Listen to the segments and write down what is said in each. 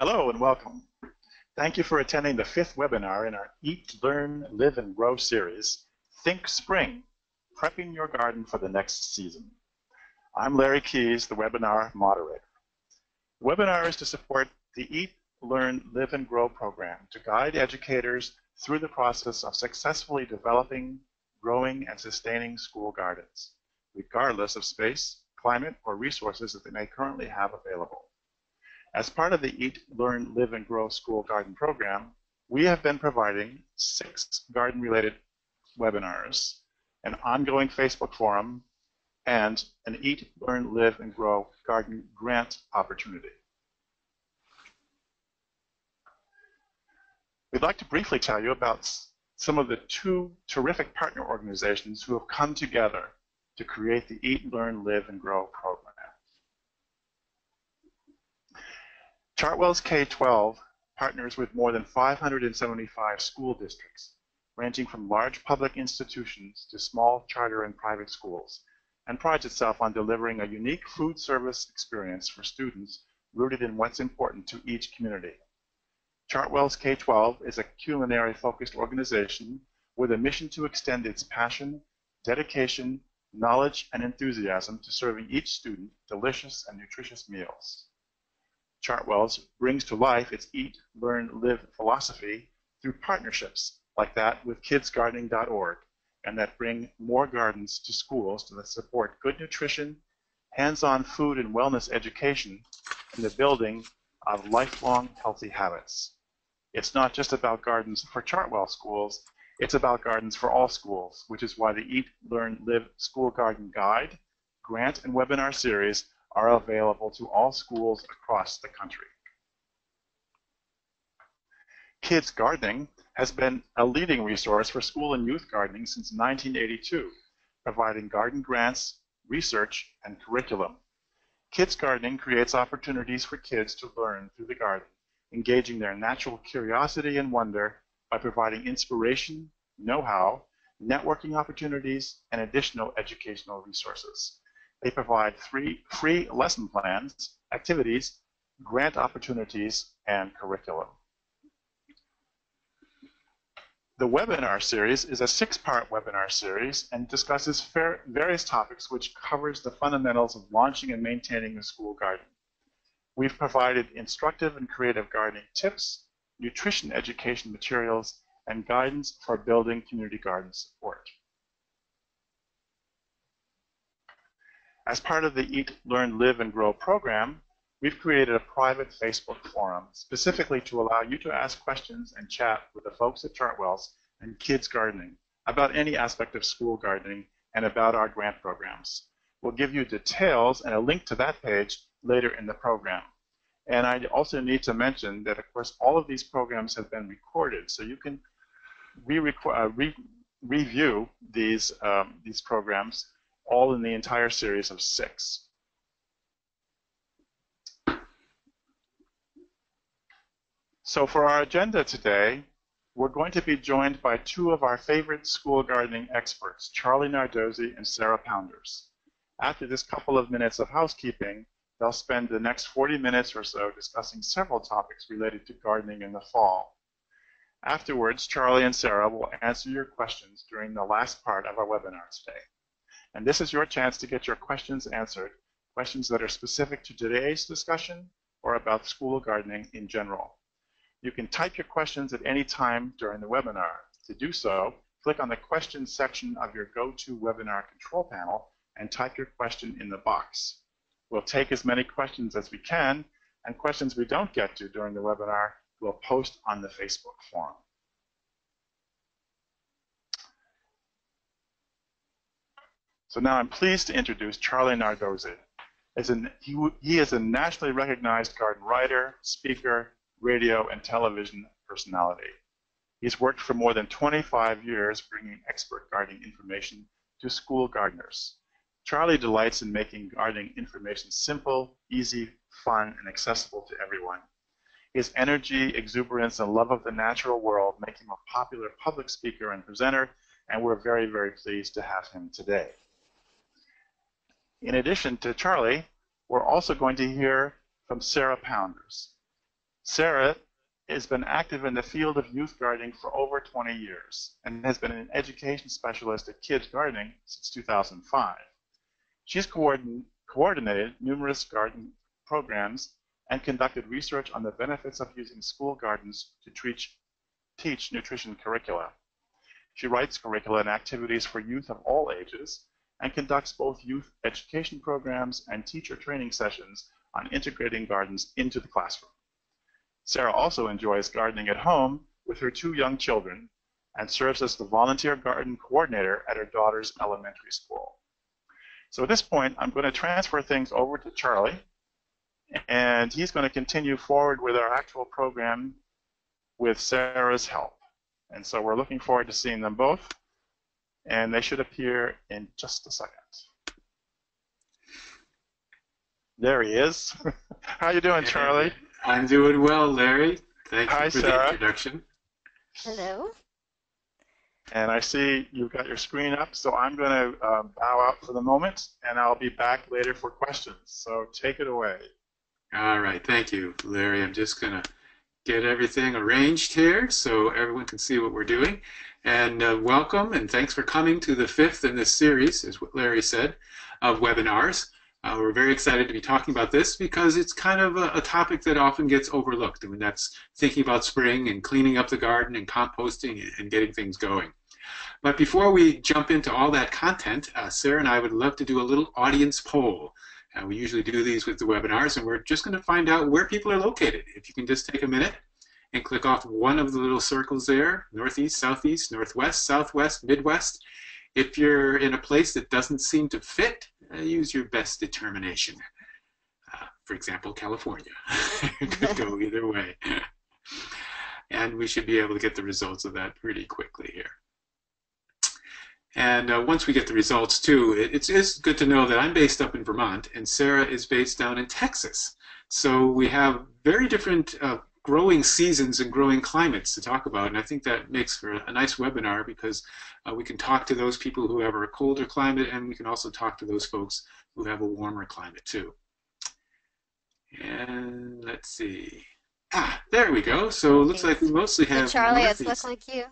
Hello and welcome. Thank you for attending the 5th webinar in our Eat, Learn, Live, and Grow series, Think Spring, Prepping Your Garden for the Next Season. I'm Larry Keyes, the webinar moderator. The webinar is to support the Eat, Learn, Live, and Grow program to guide educators through the process of successfully developing, growing, and sustaining school gardens, regardless of space, climate, or resources that they may currently have available. As part of the Eat, Learn, Live, and Grow School Garden program, we have been providing 6 garden-related webinars, an ongoing Facebook forum, and an Eat, Learn, Live, and Grow Garden Grant opportunity. We'd like to briefly tell you about some of the 2 terrific partner organizations who have come together to create the Eat, Learn, Live, and Grow program. Chartwell's K-12 partners with more than 575 school districts, ranging from large public institutions to small charter and private schools, and prides itself on delivering a unique food service experience for students rooted in what's important to each community. Chartwell's K-12 is a culinary-focused organization with a mission to extend its passion, dedication, knowledge, and enthusiasm to serving each student delicious and nutritious meals. Chartwell's brings to life its Eat, Learn, Live philosophy through partnerships like that with KidsGardening.org, and that bring more gardens to schools that support good nutrition, hands-on food and wellness education, and the building of lifelong healthy habits. It's not just about gardens for Chartwell schools, it's about gardens for all schools, which is why the Eat, Learn, Live School Garden Guide, Grant, and Webinar series are available to all schools across the country. Kids Gardening has been a leading resource for school and youth gardening since 1982, providing garden grants, research, and curriculum. Kids Gardening creates opportunities for kids to learn through the garden, engaging their natural curiosity and wonder by providing inspiration, know-how, networking opportunities, and additional educational resources. They provide free lesson plans, activities, grant opportunities, and curriculum. The webinar series is a 6-part webinar series and discusses various topics which covers the fundamentals of launching and maintaining a school garden. We've provided instructive and creative gardening tips, nutrition education materials, and guidance for building community garden support. As part of the Eat, Learn, Live, and Grow program, we've created a private Facebook forum specifically to allow you to ask questions and chat with the folks at Chartwell's and Kids Gardening about any aspect of school gardening and about our grant programs. We'll give you details and a link to that page later in the program. And I also need to mention that, of course, all of these programs have been recorded, so you can review these programs all in the entire series of 6. So for our agenda today, we're going to be joined by 2 of our favorite school gardening experts, Charlie Nardozzi and Sarah Pounders. After this couple of minutes of housekeeping, they'll spend the next 40 minutes or so discussing several topics related to gardening in the fall. Afterwards, Charlie and Sarah will answer your questions during the last part of our webinar today. And this is your chance to get your questions answered, questions that are specific to today's discussion or about school gardening in general. You can type your questions at any time during the webinar. To do so, click on the questions section of your GoToWebinar control panel and type your question in the box. We'll take as many questions as we can, and questions we don't get to during the webinar, we'll post on the Facebook forum. So now I'm pleased to introduce Charlie Nardozzi. He is a nationally recognized garden writer, speaker, radio, and television personality. He's worked for more than 25 years bringing expert gardening information to school gardeners. Charlie delights in making gardening information simple, easy, fun, and accessible to everyone. His energy, exuberance, and love of the natural world make him a popular public speaker and presenter, and we're very, very pleased to have him today. In addition to Charlie, we're also going to hear from Sarah Pounders. Sarah has been active in the field of youth gardening for over 20 years and has been an education specialist at Kids Gardening since 2005. She's coordinated numerous garden programs and conducted research on the benefits of using school gardens to teach nutrition curricula. She writes curricula and activities for youth of all ages and conducts both youth education programs and teacher training sessions on integrating gardens into the classroom. Sarah also enjoys gardening at home with her 2 young children and serves as the volunteer garden coordinator at her daughter's elementary school. So at this point, I'm going to transfer things over to Charlie, and he's going to continue forward with our actual program with Sarah's help. And so we're looking forward to seeing them both, and they should appear in just a second. There he is. How you doing, Charlie? I'm doing well, Larry. Thank you Hi, for Sarah. the introduction. Hello. And I see you've got your screen up, so I'm going to bow out for the moment, and I'll be back later for questions. So take it away. All right, thank you, Larry. I'm just going to get everything arranged here so everyone can see what we're doing. And welcome, and thanks for coming to the 5th in this series, is what Larry said, of webinars. We're very excited to be talking about this because it's kind of a topic that often gets overlooked. I mean, that's thinking about spring and cleaning up the garden and composting and getting things going. But before we jump into all that content, Sarah and I would love to do a little audience poll. We usually do these with the webinars, and we're just going to find out where people are located. If you can just take a minute and click off one of the little circles there, northeast, southeast, northwest, southwest, midwest. If you're in a place that doesn't seem to fit, use your best determination. For example, California. It could go either way. And we should be able to get the results of that pretty quickly here. And once we get the results too, it's good to know that I'm based up in Vermont and Sarah is based down in Texas. So we have very different growing seasons and growing climates to talk about, and I think that makes for a nice webinar because we can talk to those people who have a colder climate, and we can also talk to those folks who have a warmer climate too. And let's see. There we go. So it looks like we mostly have Charlie, it looks like you.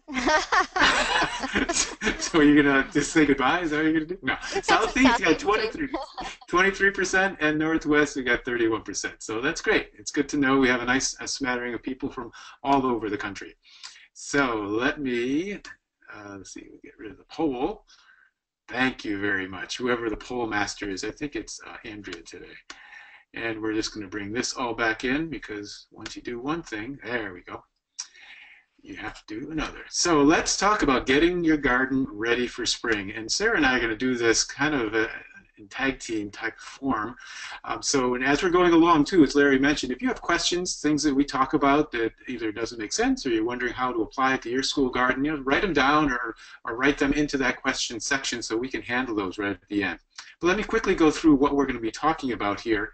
So you're going to just say goodbye? Is that what you're going to do? No. Southeast, you got 23%, and Northwest, we got 31%. So that's great. It's good to know we have a nice smattering of people from all over the country. So let me, let's see, we'll get rid of the poll. Thank you very much. Whoever the poll master is, I think it's Andrea today. And we're just going to bring this all back in because once you do one thing, there we go, you have to do another. So let's talk about getting your garden ready for spring. And Sarah and I are going to do this kind of in tag team type form. So and as we're going along too, as Larry mentioned, if you have questions, things that we talk about that either doesn't make sense or you're wondering how to apply it to your school garden, you know, write them down or write them into that question section so we can handle those right at the end. But let me quickly go through what we're going to be talking about here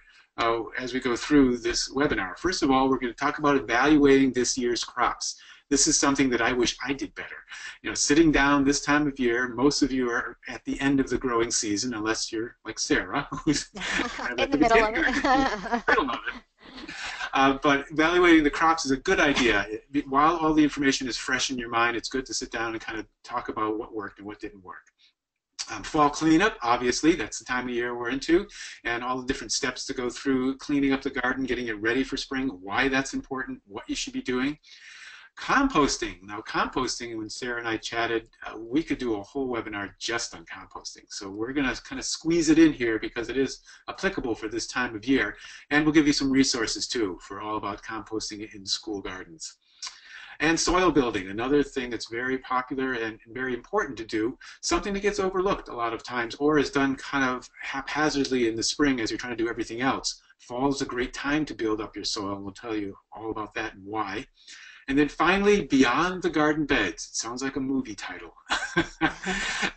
as we go through this webinar. First of all, we're going to talk about evaluating this year's crops. This is something that I wish I did better. You know, sitting down this time of year, most of you are at the end of the growing season, unless you're like Sarah, who's kind of in the middle of it. But evaluating the crops is a good idea. While all the information is fresh in your mind, it's good to sit down and kind of talk about what worked and what didn't work. Fall cleanup, obviously, that's the time of year we're into, and all the different steps to go through cleaning up the garden, getting it ready for spring, why that's important, what you should be doing. Composting. Now, composting, when Sarah and I chatted, we could do a whole webinar just on composting. So we're going to kind of squeeze it in here because it is applicable for this time of year, and we'll give you some resources, too, for all about composting in school gardens. And soil building, another thing that's very popular and very important to do, something that gets overlooked a lot of times or is done kind of haphazardly in the spring as you're trying to do everything else. Fall is a great time to build up your soil, and we'll tell you all about that and why. And then finally, beyond the garden beds. It sounds like a movie title.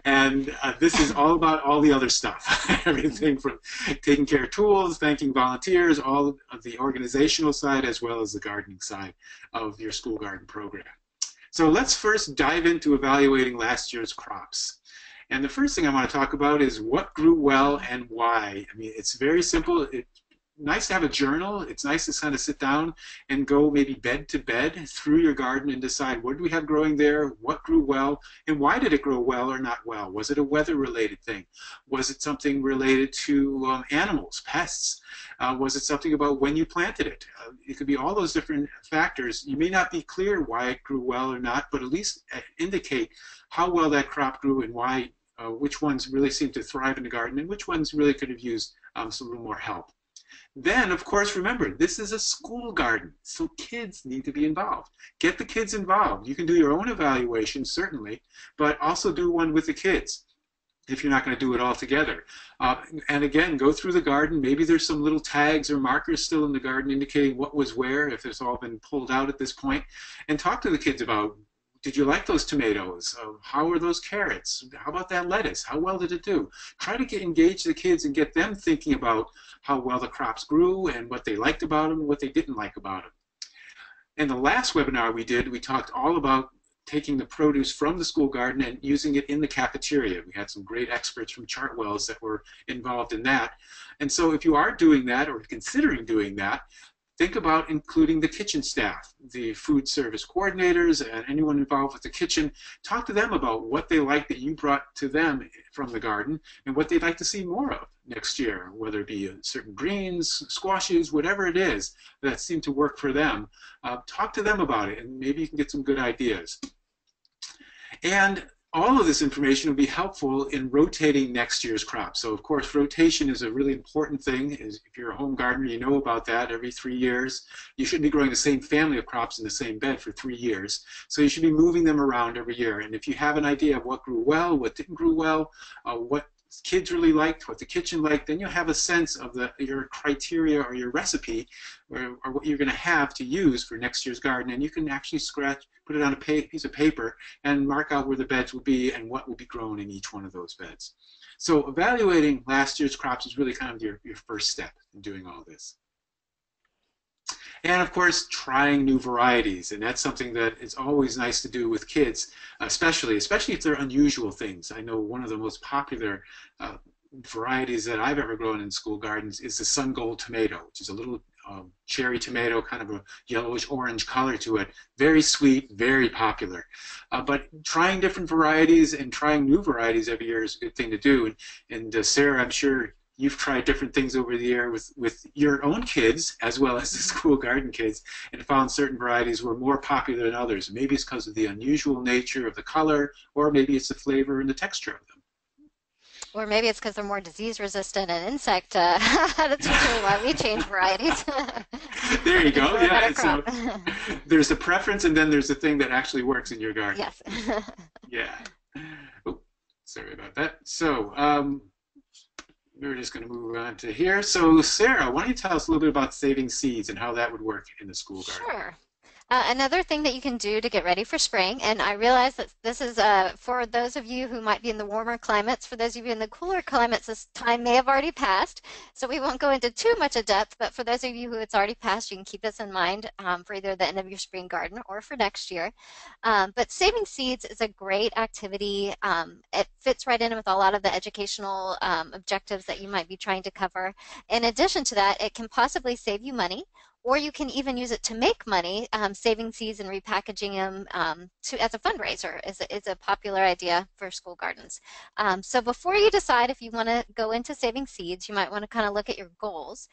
And this is all about all the other stuff. Everything from taking care of tools, thanking volunteers, all of the organizational side as well as the gardening side of your school garden program. So let's first dive into evaluating last year's crops. And the first thing I want to talk about is what grew well and why. I mean, it's very simple. nice to have a journal. It's nice to kind of sit down and go maybe bed to bed through your garden and decide what do we have growing there, what grew well, and why did it grow well or not well? Was it a weather-related thing? Was it something related to animals, pests? Was it something about when you planted it? It could be all those different factors. You may not be clear why it grew well or not, but at least indicate how well that crop grew and why, which ones really seemed to thrive in the garden and which ones really could have used some little more help. Then, of course, remember, this is a school garden, so kids need to be involved. Get the kids involved. You can do your own evaluation, certainly, but also do one with the kids if you're not going to do it all together. And again, go through the garden. Maybe there's some little tags or markers still in the garden indicating what was where, if it's all been pulled out at this point, and talk to the kids about, did you like those tomatoes? How are those carrots? How about that lettuce? How well did it do? Try to engage the kids and get them thinking about how well the crops grew and what they liked about them and what they didn't like about them. In the last webinar we did, we talked all about taking the produce from the school garden and using it in the cafeteria. We had some great experts from Chartwell's that were involved in that. And so if you are doing that or considering doing that, think about including the kitchen staff, the food service coordinators, and anyone involved with the kitchen. Talk to them about what they like that you brought to them from the garden and what they'd like to see more of next year, whether it be certain greens, squashes, whatever it is that seemed to work for them. Talk to them about it, and maybe you can get some good ideas. And all of this information will be helpful in rotating next year's crops. So, of course, rotation is a really important thing. If you're a home gardener, you know about that. Every 3 years, you shouldn't be growing the same family of crops in the same bed for 3 years. So you should be moving them around every year. And if you have an idea of what grew well, what didn't grow well, what kids really liked, what the kitchen liked, then you'll have a sense of your criteria or your recipe or what you're going to have to use for next year's garden. And you can actually put it on a piece of paper and mark out where the beds will be and what will be grown in each one of those beds. So evaluating last year's crops is really kind of your first step in doing all this. And of course, trying new varieties, and that's something that is always nice to do with kids, especially if they're unusual things. I know one of the most popular varieties that I've ever grown in school gardens is the sun gold tomato, which is a little cherry tomato, kind of a yellowish orange color to it. Very sweet, very popular. But trying different varieties and trying new varieties every year is a good thing to do. And Sarah, I'm sure you've tried different things over the year with your own kids as well as the school garden kids and found certain varieties were more popular than others. Maybe it's because of the unusual nature of the color, or maybe it's the flavor and the texture of them. Or maybe it's because they're more disease resistant and insect. That's usually why we change varieties. There you go. Yeah. So there's a preference, and then there's the thing that actually works in your garden. Yes. Yeah. Oh, sorry about that. So we're just going to move on to here. So Sarah, why don't you tell us a little bit about saving seeds and how that would work in the school garden? Sure. Another thing that you can do to get ready for spring, and I realize that this is for those of you who might be in the warmer climates. For those of you in the cooler climates, this time may have already passed, so we won't go into too much of depth, but for those of you who it's already passed, you can keep this in mind for either the end of your spring garden or for next year. But saving seeds is a great activity. It fits right in with a lot of the educational objectives that you might be trying to cover. In addition to that, it can possibly save you money, or you can even use it to make money. Saving seeds and repackaging them as a fundraiser is a popular idea for school gardens. So before you decide if you want to go into saving seeds, you might want to kind of look at your goals,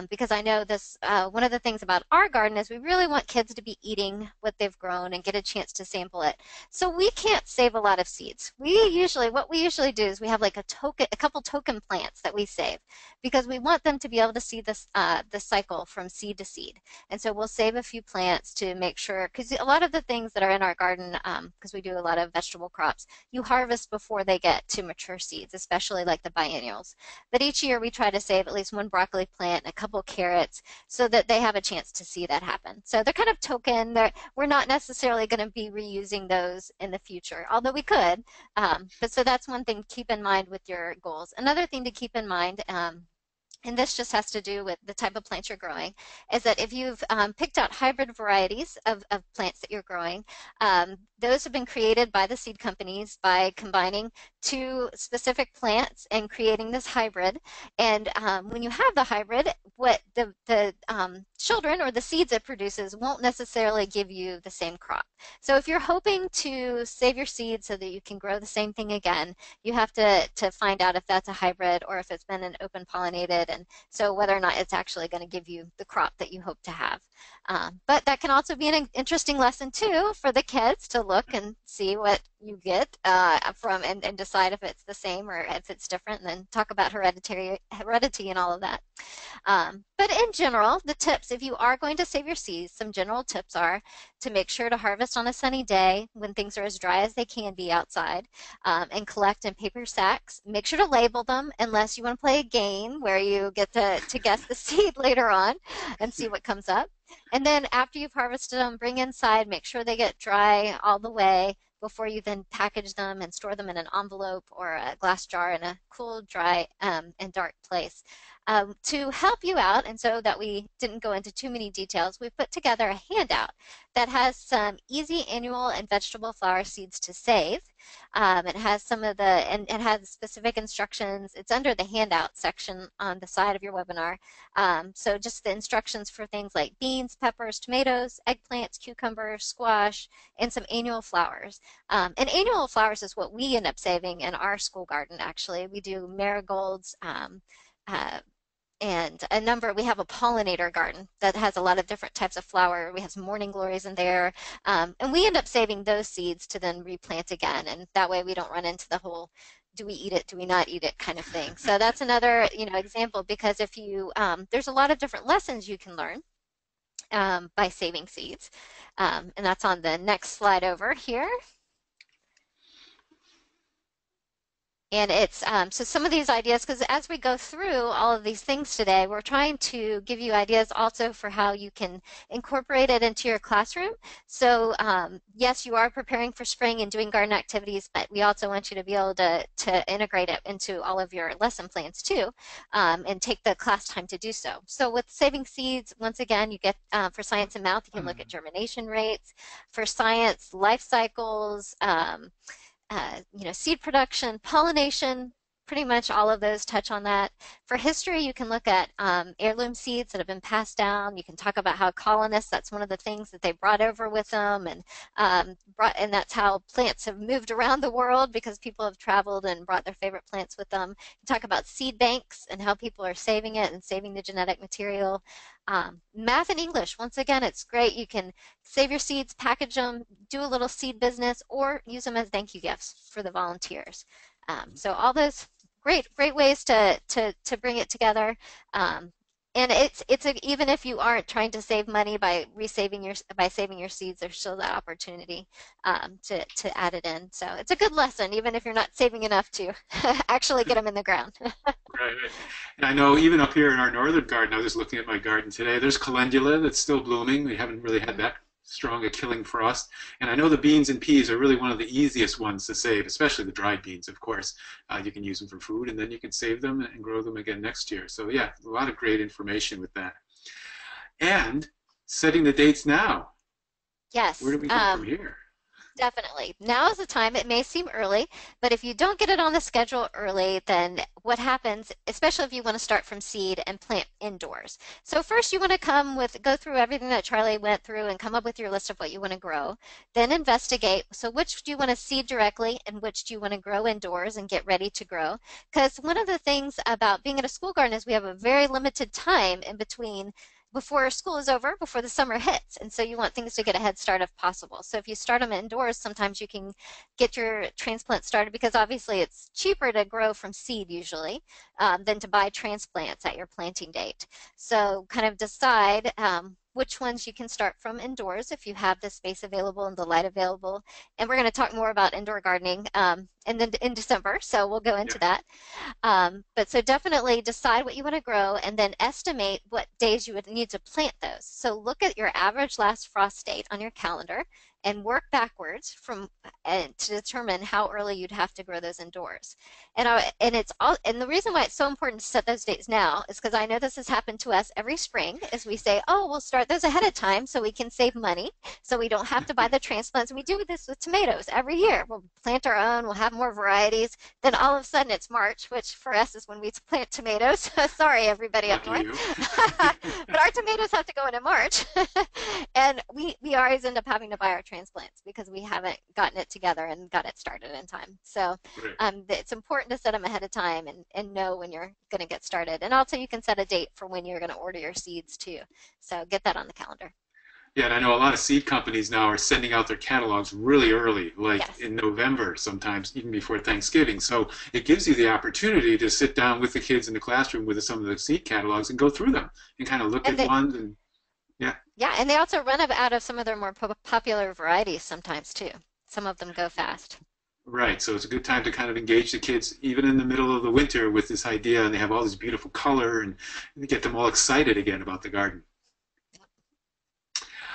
because I know this. One of the things about our garden is we really want kids to be eating what they've grown and get a chance to sample it. So we can't save a lot of seeds. What we usually do is we have like a couple token plants that we save, because we want them to be able to see this the cycle from seed to seed. And so we'll save a few plants to make sure, because a lot of the things that are in our garden, because we do a lot of vegetable crops, you harvest before they get to mature seeds, especially like the biennials. But each year we try to save at least one broccoli plant and a couple carrots so that they have a chance to see that happen. So they're kind of token. We're not necessarily going to be reusing those in the future, although we could. But so that's one thing to keep in mind with your goals. Another thing to keep in mind and this just has to do with the type of plants you're growing, is that if you've picked out hybrid varieties of plants that you're growing, those have been created by the seed companies by combining two specific plants and creating this hybrid. And when you have the hybrid, what the children or the seeds it produces won't necessarily give you the same crop. So if you're hoping to save your seeds so that you can grow the same thing again, you have to find out if that's a hybrid or if it's been an open pollinated, and so whether or not it's actually going to give you the crop that you hope to have. But that can also be an interesting lesson too for the kids to look and see what you get from and decide if it's the same or if it's different, and then talk about heredity and all of that. But in general, the tips, if you are going to save your seeds, some general tips are to make sure to harvest on a sunny day when things are as dry as they can be outside, and collect in paper sacks. Make sure to label them unless you want to play a game where you get to guess the seed later on and see what comes up. And then after you've harvested them, bring inside, make sure they get dry all the way before you then package them and store them in an envelope or a glass jar in a cool, dry, and dark place. To help you out, and so that we didn't go into too many details, we put together a handout that has some easy annual and vegetable flower seeds to save. It has some of the, and it has specific instructions. It's under the handout section on the side of your webinar. So just the instructions for things like beans, peppers, tomatoes, eggplants, cucumbers, squash, and some annual flowers. And annual flowers is what we end up saving in our school garden, actually. We do marigolds, and we have a pollinator garden that has a lot of different types of flower. We have some morning glories in there, and we end up saving those seeds to then replant again, and that way we don't run into the whole do we eat it, do we not eat it kind of thing. So that's another example, because if you there's a lot of different lessons you can learn by saving seeds, and that's on the next slide over here. And it's so some of these ideas, because as we go through all of these things today, we're trying to give you ideas also for how you can incorporate it into your classroom. So yes, you are preparing for spring and doing garden activities, but we also want you to be able to integrate it into all of your lesson plans too, and take the class time to do so. So with saving seeds, once again, you get for science and math, you can look at germination rates. For science, life cycles, seed production, pollination, pretty much all of those touch on that. For history, you can look at heirloom seeds that have been passed down. You can talk about how colonists, that's one of the things that they brought over with them, and that's how plants have moved around the world, because people have traveled and brought their favorite plants with them. You talk about seed banks and how people are saving it and saving the genetic material. Math and English, once again, it's great. You can save your seeds, package them, do a little seed business, or use them as thank you gifts for the volunteers. So all those great ways to bring it together. And even if you aren't trying to save money by saving your seeds, there's still that opportunity to add it in. So it's a good lesson, even if you're not saving enough to actually get them in the ground. Right. And I know even up here in our northern garden, I was just looking at my garden today, there's calendula that's still blooming. We haven't really had that strong a killing frost. And I know the beans and peas are really one of the easiest ones to save, especially the dried beans, of course. You can use them for food, and then you can save them and grow them again next year. So yeah, a lot of great information with that. And setting the dates now. Yes. Where do we go from here? Definitely. Now is the time. It may seem early, but if you don't get it on the schedule early, then what happens, especially if you want to start from seed and plant indoors. So first you want to go through everything that Charlie went through and come up with your list of what you want to grow. Then investigate, so which do you want to seed directly and which do you want to grow indoors and get ready to grow? Because one of the things about being at a school garden is we have a very limited time in between before school is over, before the summer hits. And so you want things to get a head start if possible. So if you start them indoors, sometimes you can get your transplant started, because obviously it's cheaper to grow from seed usually than to buy transplants at your planting date. So kind of decide which ones you can start from indoors if you have the space available and the light available. And we're going to talk more about indoor gardening in December, so we'll go into that. But so definitely decide what you want to grow and then estimate what days you would need to plant those. So look at your average last frost date on your calendar and work backwards from to determine how early you'd have to grow those indoors. And the reason why it's so important to set those dates now is because I know this has happened to us every spring. Is we say, oh, we'll start those ahead of time so we can save money, so we don't have to buy the transplants. And we do this with tomatoes every year. We'll plant our own. We'll have more varieties. Then all of a sudden it's March, which for us is when we plant tomatoes. Sorry, everybody up north. But our tomatoes have to go in March, and we always end up having to buy our transplants because we haven't gotten it together and got it started in time. So it's important to set them ahead of time and know when you're going to get started. And also you can set a date for when you're going to order your seeds too. So get that on the calendar. Yeah, and I know a lot of seed companies now are sending out their catalogs really early, like in November, sometimes even before Thanksgiving. So it gives you the opportunity to sit down with the kids in the classroom with some of the seed catalogs and go through them and kind of look at ones and Yeah, and they also run out of some of their more popular varieties sometimes too. Some of them go fast. Right, so it's a good time to kind of engage the kids even in the middle of the winter with this idea, and they have all this beautiful color and get them all excited again about the garden.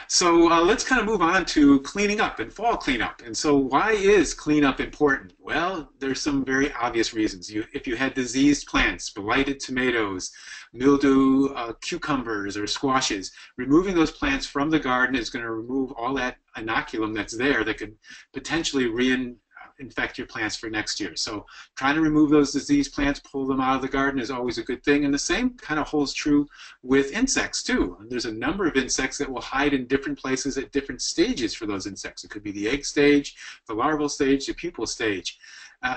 So let's kind of move on to cleaning up and fall cleanup. And so why is cleanup important? Well, there's some very obvious reasons. If you had diseased plants, blighted tomatoes, mildew cucumbers or squashes, removing those plants from the garden is going to remove all that inoculum that's there that could potentially infect your plants for next year. So trying to remove those diseased plants, pull them out of the garden is always a good thing. And the same kind of holds true with insects too. There's a number of insects that will hide in different places at different stages for those insects. It could be the egg stage, the larval stage, the pupal stage.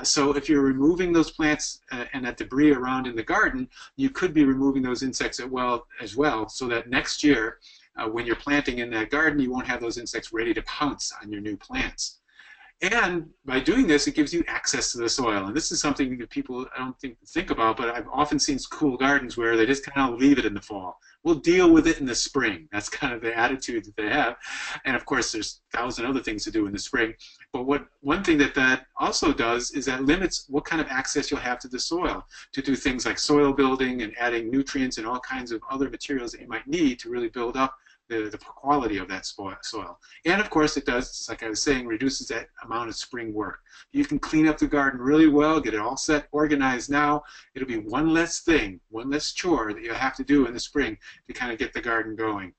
So if you're removing those plants and that debris around in the garden, you could be removing those insects as well, so that next year when you're planting in that garden, you won't have those insects ready to pounce on your new plants. And by doing this, it gives you access to the soil. And this is something that people I don't think about, but I've often seen cool gardens where they just kind of leave it in the fall. We'll deal with it in the spring. That's kind of the attitude that they have. And of course, there's 1,000 other things to do in the spring. But one thing that also does is that limits what kind of access you'll have to the soil to do things like soil building and adding nutrients and all kinds of other materials that you might need to really build up the quality of that soil. And of course it does, just like I was saying, reduces that amount of spring work. You can clean up the garden really well, get it all set, organized now. It'll be one less thing, one less chore that you'll have to do in the spring to kind of get the garden going.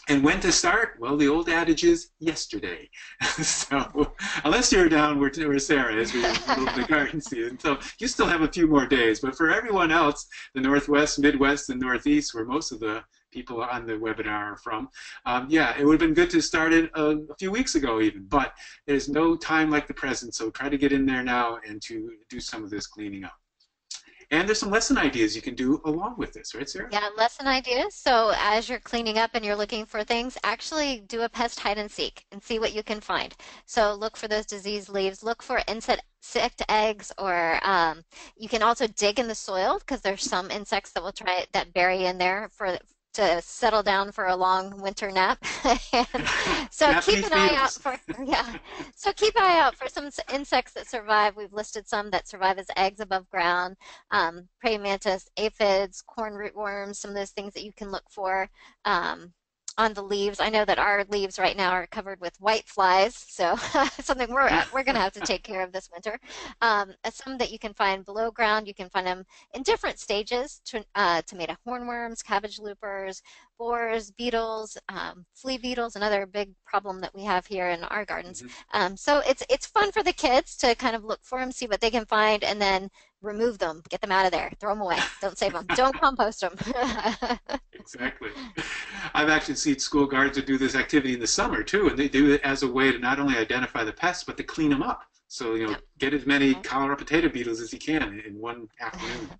And when to start? Well, the old adage is yesterday. So unless you're down where Sarah is, we're in the middle of the garden season, so you still have a few more days. But for everyone else, the Northwest, Midwest, and Northeast, where most of the people on the webinar are from, yeah, it would have been good to start it a few weeks ago even, but there's no time like the present, so try to get in there now and to do some of this cleaning up. And there's some lesson ideas you can do along with this, right, Sarah? Yeah, lesson ideas. So as you're cleaning up and you're looking for things, actually do a pest hide and seek and see what you can find. So look for those diseased leaves, look for insect eggs, or you can also dig in the soil because there's some insects that will that bury in there to settle down for a long winter nap. So keep an eye out for So keep an eye out for some insects that survive. We've listed some that survive as eggs above ground, praying mantis, aphids, corn rootworms, some of those things that you can look for on the leaves. I know that our leaves right now are covered with white flies, so something we're going to have to take care of this winter. Some that you can find below ground, you can find them in different stages: tomato hornworms, cabbage loopers, borers, beetles, flea beetles, another big problem that we have here in our gardens. So it's fun for the kids to kind of look for them, see what they can find, and then remove them, get them out of there, throw them away, don't save them, don't compost them. Exactly. I've actually seen school gardens that do this activity in the summer too, and they do it as a way to not only identify the pests, but to clean them up. So, you know, get as many Colorado potato beetles as you can in one afternoon.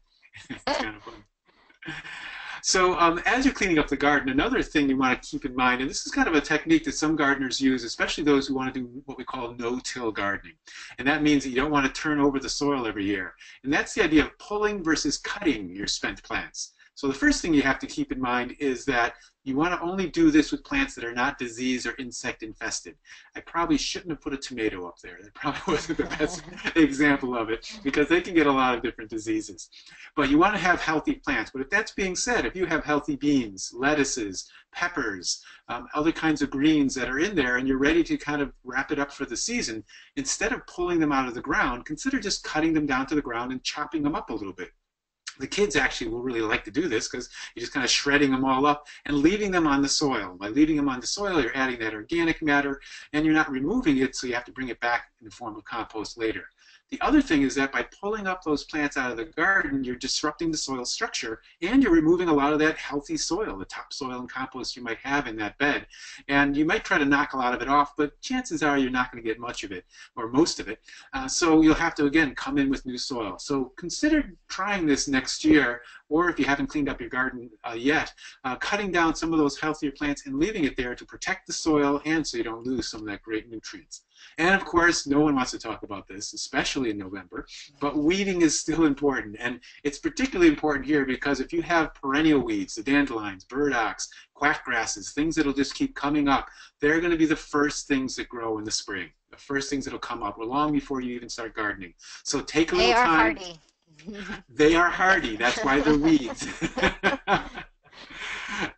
It's kind of fun. So as you're cleaning up the garden, another thing you want to keep in mind, and this is kind of a technique that some gardeners use, especially those who want to do what we call no-till gardening. And that means that you don't want to turn over the soil every year. And that's the idea of pulling versus cutting your spent plants. So the first thing you have to keep in mind is that you want to only do this with plants that are not disease or insect infested. I probably shouldn't have put a tomato up there. That probably wasn't the best example of it, because they can get a lot of different diseases. But you want to have healthy plants. But if that's being said, if you have healthy beans, lettuces, peppers, other kinds of greens that are in there, and you're ready to kind of wrap it up for the season, instead of pulling them out of the ground, consider just cutting them down to the ground and chopping them up a little bit. The kids actually will really like to do this because you're just kind of shredding them all up and leaving them on the soil. By leaving them on the soil, you're adding that organic matter, and you're not removing it, so you have to bring it back in the form of compost later. The other thing is that by pulling up those plants out of the garden, you're disrupting the soil structure, and you're removing a lot of that healthy soil, the topsoil and compost you might have in that bed. And you might try to knock a lot of it off, but chances are you're not going to get much of it, or most of it. So you'll have to, again, come in with new soil. So consider trying this next year, or if you haven't cleaned up your garden yet, cutting down some of those healthier plants and leaving it there to protect the soil and so you don't lose some of that great nutrients. And of course, no one wants to talk about this, especially in November, but weeding is still important. And it's particularly important here because if you have perennial weeds, the dandelions, burdocks, quackgrasses, things that'll just keep coming up, they're going to be the first things that grow in the spring, the first things that'll come up long before you even start gardening. So take a little time. They are hardy. They are hardy. That's why they're weeds.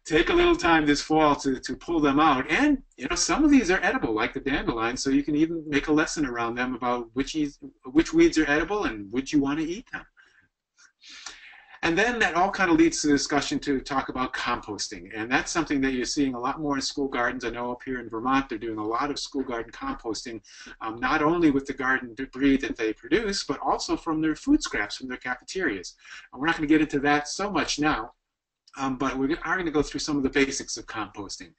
Take a little time this fall to pull them out. And, you know, some of these are edible, like the dandelion, so you can even make a lesson around them about which weeds are edible and which you want to eat them. And then that all kind of leads to the discussion to talk about composting. And that's something that you're seeing a lot more in school gardens. I know up here in Vermont, they're doing a lot of school garden composting, not only with the garden debris that they produce, but also from their food scraps from their cafeterias. And we're not going to get into that so much now. But we are going to go through some of the basics of composting.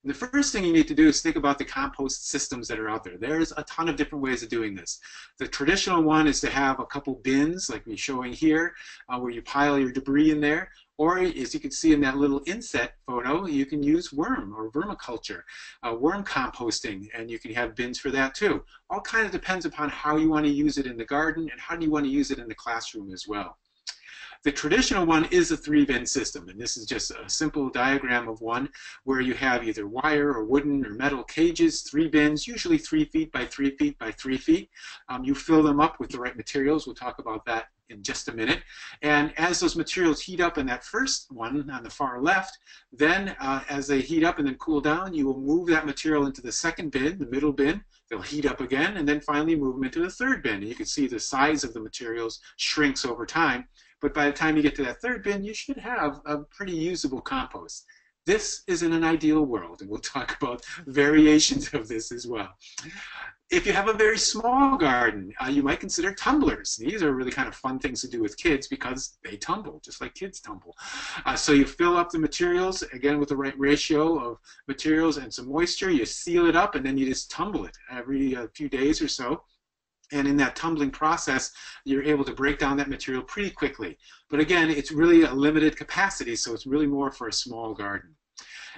And the first thing you need to do is think about the compost systems that are out there. There's a ton of different ways of doing this. The traditional one is to have a couple bins, like we're showing here, where you pile your debris in there. Or, as you can see in that little inset photo, you can use worm or vermiculture, worm composting, and you can have bins for that too. All kind of depends upon how you want to use it in the garden and how do you want to use it in the classroom as well. The traditional one is a 3-bin system, and this is just a simple diagram of one where you have either wire or wooden or metal cages, 3 bins, usually 3 feet by 3 feet by 3 feet. You fill them up with the right materials. We'll talk about that in just a minute. And as those materials heat up in that first one on the far left, then as they heat up and then cool down, you will move that material into the second bin, the middle bin. They'll heat up again, and then finally move them into the third bin. And you can see the size of the materials shrinks over time. But by the time you get to that third bin, you should have a pretty usable compost. This is in an ideal world, and we'll talk about variations of this as well. If you have a very small garden, you might consider tumblers. These are really kind of fun things to do with kids because they tumble, just like kids tumble. So you fill up the materials, again with the right ratio of materials and some moisture. You seal it up, and then you just tumble it every few days or so. And in that tumbling process, you're able to break down that material pretty quickly. But again, it's really a limited capacity, so it's really more for a small garden.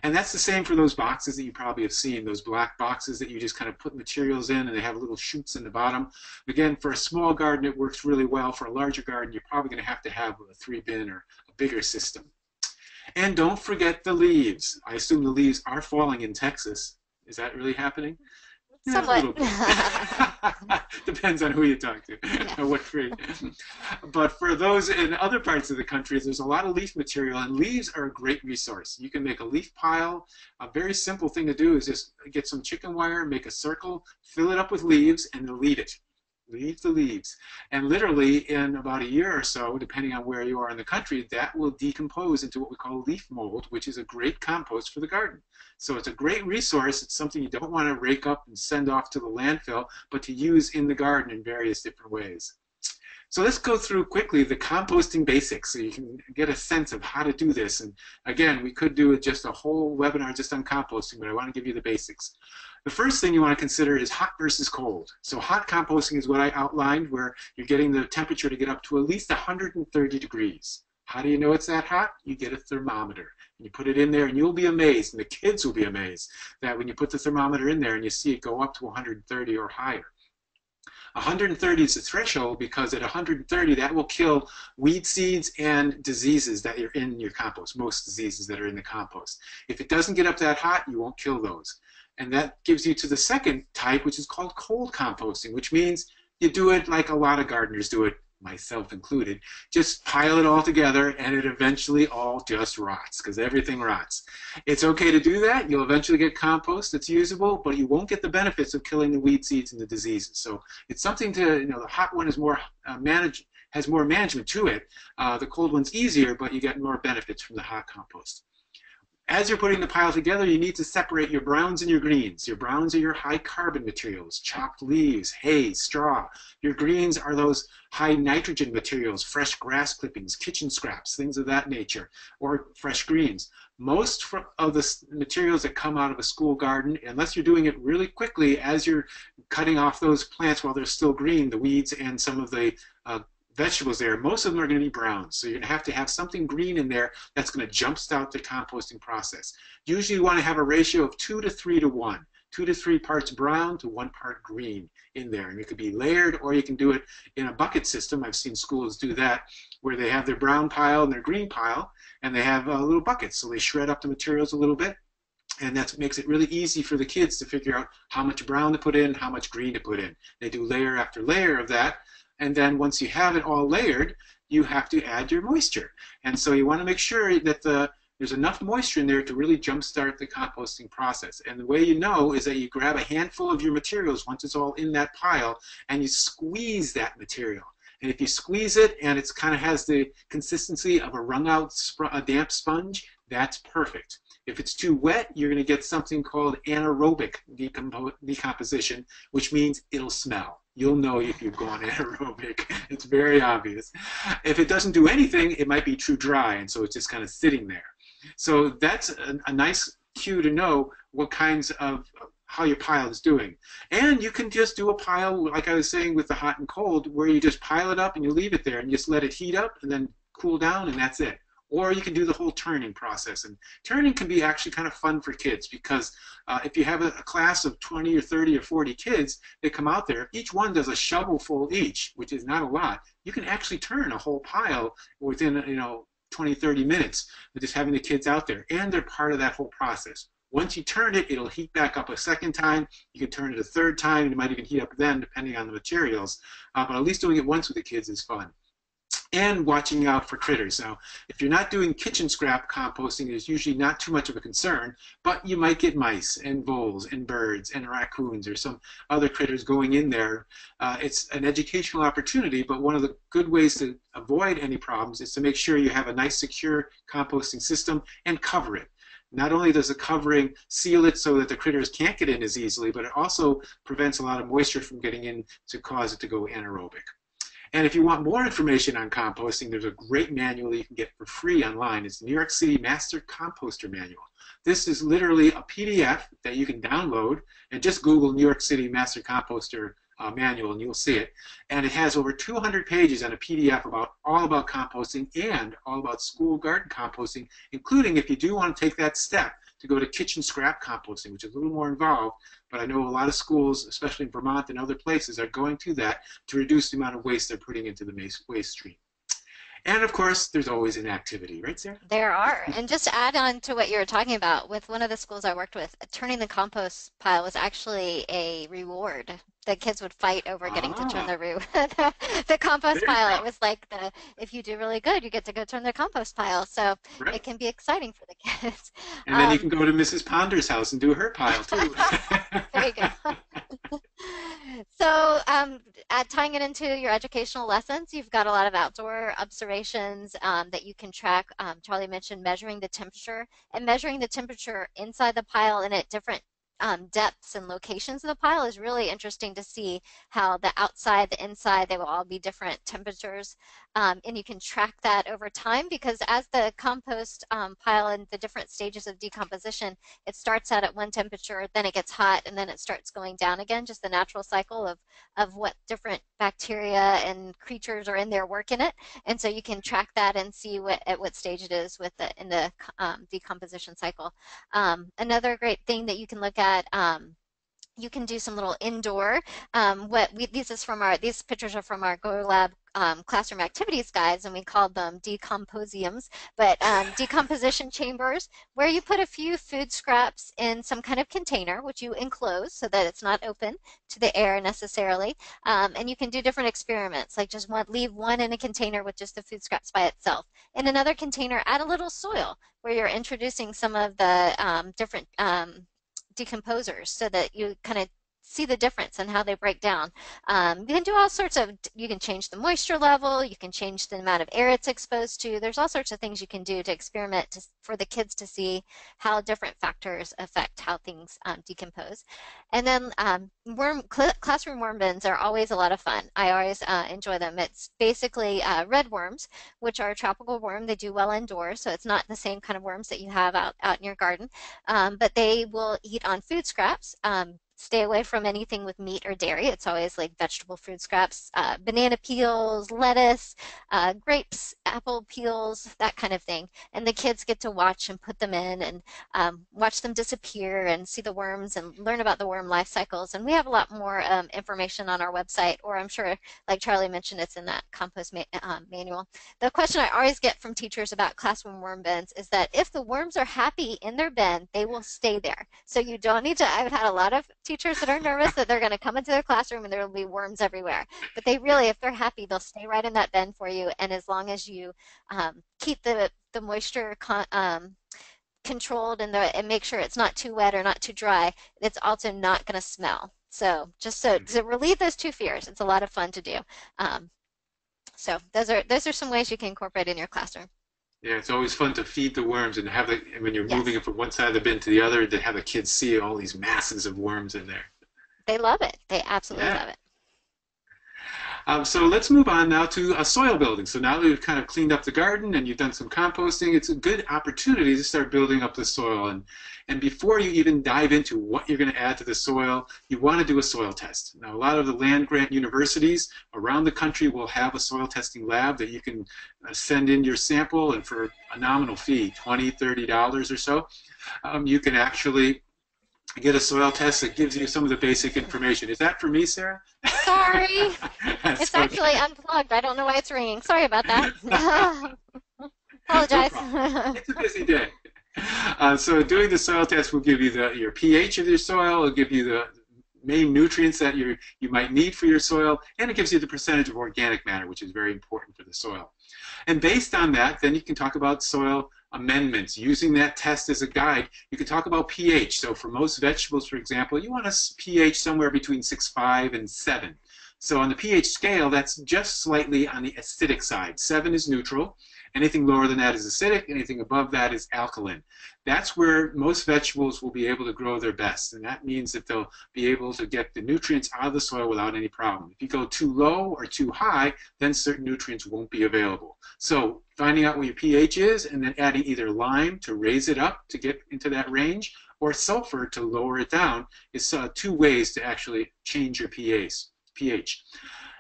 And that's the same for those boxes that you probably have seen, those black boxes that you just kind of put materials in and they have little chutes in the bottom. Again, for a small garden, it works really well. For a larger garden, you're probably going to have a 3-bin or a bigger system. And don't forget the leaves. I assume the leaves are falling in Texas. Is that really happening? Somewhat. Depends on who you talk to, yeah. What tree. But for those in other parts of the country, there's a lot of leaf material, and leaves are a great resource. You can make a leaf pile. A very simple thing to do is just get some chicken wire, make a circle, fill it up with leaves, and then leave it. Leave the leaves. And literally in about a year or so, depending on where you are in the country, that will decompose into what we call leaf mold, which is a great compost for the garden. So it's a great resource. It's something you don't want to rake up and send off to the landfill, but to use in the garden in various different ways. So let's go through quickly the composting basics so you can get a sense of how to do this. And again, we could do just a whole webinar just on composting, but I want to give you the basics. The first thing you want to consider is hot versus cold. So hot composting is what I outlined, where you're getting the temperature to get up to at least 130 degrees. How do you know it's that hot? You get a thermometer. And you put it in there, and you'll be amazed, and the kids will be amazed, that when you put the thermometer in there and you see it go up to 130 or higher. 130 is the threshold because at 130 that will kill weed seeds and diseases that are in your compost, most diseases that are in the compost. If it doesn't get up that hot, you won't kill those. And that gives you to the second type, which is called cold composting, which means you do it like a lot of gardeners do it, myself included. Just pile it all together and it eventually all just rots because everything rots. It's okay to do that. You'll eventually get compost that's usable, but you won't get the benefits of killing the weed seeds and the diseases. So it's something to, the hot one is more has more management to it. The cold one's easier, but you get more benefits from the hot compost. As you're putting the pile together, you need to separate your browns and your greens. Your browns are your high carbon materials, chopped leaves, hay, straw. Your greens are those high nitrogen materials, fresh grass clippings, kitchen scraps, things of that nature, or fresh greens. Most of the materials that come out of a school garden, unless you're doing it really quickly as you're cutting off those plants while they're still green, the weeds and some of the vegetables there, most of them are going to be brown. So you're going to have something green in there that's going to jumpstart the composting process. Usually you want to have a ratio of 2 to 3 to 1. 2 to 3 parts brown to 1 part green in there. And it could be layered, or you can do it in a bucket system. I've seen schools do that, where they have their brown pile and their green pile, and they have little buckets. So they shred up the materials a little bit. And that makes it really easy for the kids to figure out how much brown to put in, how much green to put in. They do layer after layer of that. And then once you have it all layered, you have to add your moisture. And so you want to make sure that there's enough moisture in there to really jumpstart the composting process. And the way you know is that you grab a handful of your materials once it's all in that pile, and you squeeze that material. And if you squeeze it and it kind of has the consistency of a wrung-out a damp sponge, that's perfect. If it's too wet, you're going to get something called anaerobic decomposition, which means it'll smell. You'll know if you've gone anaerobic. It's very obvious. If it doesn't do anything, it might be too dry, and so it's just kind of sitting there. So that's a nice cue to know what kinds of how your pile is doing. And you can just do a pile, like I was saying with the hot and cold, where you just pile it up and you leave it there and just let it heat up and then cool down, and that's it. Or you can do the whole turning process. And turning can be actually kind of fun for kids, because if you have a class of 20 or 30 or 40 kids, they come out there, each one does a shovelful each, which is not a lot. You can actually turn a whole pile within 20, 30 minutes with just having the kids out there, and they're part of that whole process. Once you turn it, it'll heat back up a second time. You can turn it a third time, and it might even heat up then, depending on the materials. But at least doing it once with the kids is fun. And watching out for critters. Now, if you're not doing kitchen scrap composting, it's usually not too much of a concern, but you might get mice and voles and birds and raccoons or some other critters going in there. It's an educational opportunity, but one of the good ways to avoid any problems is to make sure you have a nice, secure composting system and cover it. Not only does the covering seal it so that the critters can't get in as easily, but it also prevents a lot of moisture from getting in to cause it to go anaerobic. And if you want more information on composting, there's a great manual you can get for free online. It's the New York City Master Composter Manual. This is literally a PDF that you can download, and just Google New York City Master Composter Manual and you'll see it. And it has over 200 pages on a PDF all about composting and all about school garden composting, including if you do want to take that step to go to kitchen scrap composting, which is a little more involved, but I know a lot of schools, especially in Vermont and other places, are going to that to reduce the amount of waste they're putting into the waste stream. And of course, there's always an activity, right, Sarah? There are. And just to add on to what you were talking about, with one of the schools I worked with, turning the compost pile was actually a reward. The kids would fight over getting to turn the compost pile. It was like if you do really good, you get to go turn the compost pile. So It can be exciting for the kids. And then you can go to Mrs. Ponder's house and do her pile too. There you go. So tying it into your educational lessons, you've got a lot of outdoor observations that you can track. Charlie mentioned measuring the temperature, and measuring the temperature inside the pile and at different depths and locations of the pile is really interesting to see how the outside, the inside, they will all be different temperatures. And you can track that over time, because as the compost pile in the different stages of decomposition, it starts out at one temperature, then it gets hot, and then it starts going down again, just the natural cycle of what different bacteria and creatures are in there working it. And so you can track that and see at what stage it is in the decomposition cycle. Another great thing that you can look at You can do some little indoor. These pictures are from our Go Lab classroom activities guides, and we called them decomposiums, but decomposition chambers, where you put a few food scraps in some kind of container, which you enclose so that it's not open to the air necessarily. And you can do different experiments, like just leave one in a container with just the food scraps by itself. In another container, add a little soil where you're introducing some of the different decomposers so that you kind of see the difference in how they break down. You can do all sorts of, you can change the moisture level, you can change the amount of air it's exposed to. There's all sorts of things you can do to experiment for the kids to see how different factors affect how things decompose. And then classroom worm bins are always a lot of fun. I always enjoy them. It's basically red worms, which are a tropical worm. They do well indoors, so it's not the same kind of worms that you have out in your garden, but they will eat on food scraps. Stay away from anything with meat or dairy. It's always like vegetable food scraps, banana peels, lettuce, grapes, apple peels, that kind of thing. And the kids get to watch and put them in and watch them disappear and see the worms and learn about the worm life cycles. And we have a lot more information on our website, or I'm sure, like Charlie mentioned, it's in that compost manual. The question I always get from teachers about classroom worm bins is that if the worms are happy in their bin, they will stay there. So you don't need to, I've had a lot of teachers that are nervous that they're going to come into their classroom and there will be worms everywhere. But they really, if they're happy, they'll stay right in that bin for you. And as long as you keep the moisture controlled and make sure it's not too wet or not too dry, it's also not going to smell. So just to relieve those two fears, it's a lot of fun to do. So those are some ways you can incorporate in your classroom. Yeah, it's always fun to feed the worms and have when you're moving it from one side of the bin to the other, to have the kids see all these masses of worms in there. They love it. They absolutely love it. So let's move on now to soil building. So now that we've kind of cleaned up the garden and you've done some composting, it's a good opportunity to start building up the soil. And before you even dive into what you're going to add to the soil, you want to do a soil test. Now, a lot of the land-grant universities around the country will have a soil testing lab that you can send in your sample, and for a nominal fee, $20, $30 or so, you can actually get a soil test that gives you some of the basic information. Is that for me, Sarah? Sorry. It's actually unplugged. I don't know why it's ringing. Sorry about that. Apologize. No, it's a busy day. So doing the soil test will give you your pH of your soil. It'll give you the main nutrients that you might need for your soil, and it gives you the percentage of organic matter, which is very important for the soil. And based on that, then you can talk about soil amendments. Using that test as a guide, you can talk about pH. So for most vegetables, for example, you want a pH somewhere between 6.5 and 7. So on the pH scale, that's just slightly on the acidic side. 7 is neutral. Anything lower than that is acidic. Anything above that is alkaline. That's where most vegetables will be able to grow their best. And that means that they'll be able to get the nutrients out of the soil without any problem. If you go too low or too high, then certain nutrients won't be available. So finding out what your pH is and then adding either lime to raise it up to get into that range, or sulfur to lower it down is two ways to actually change your pH.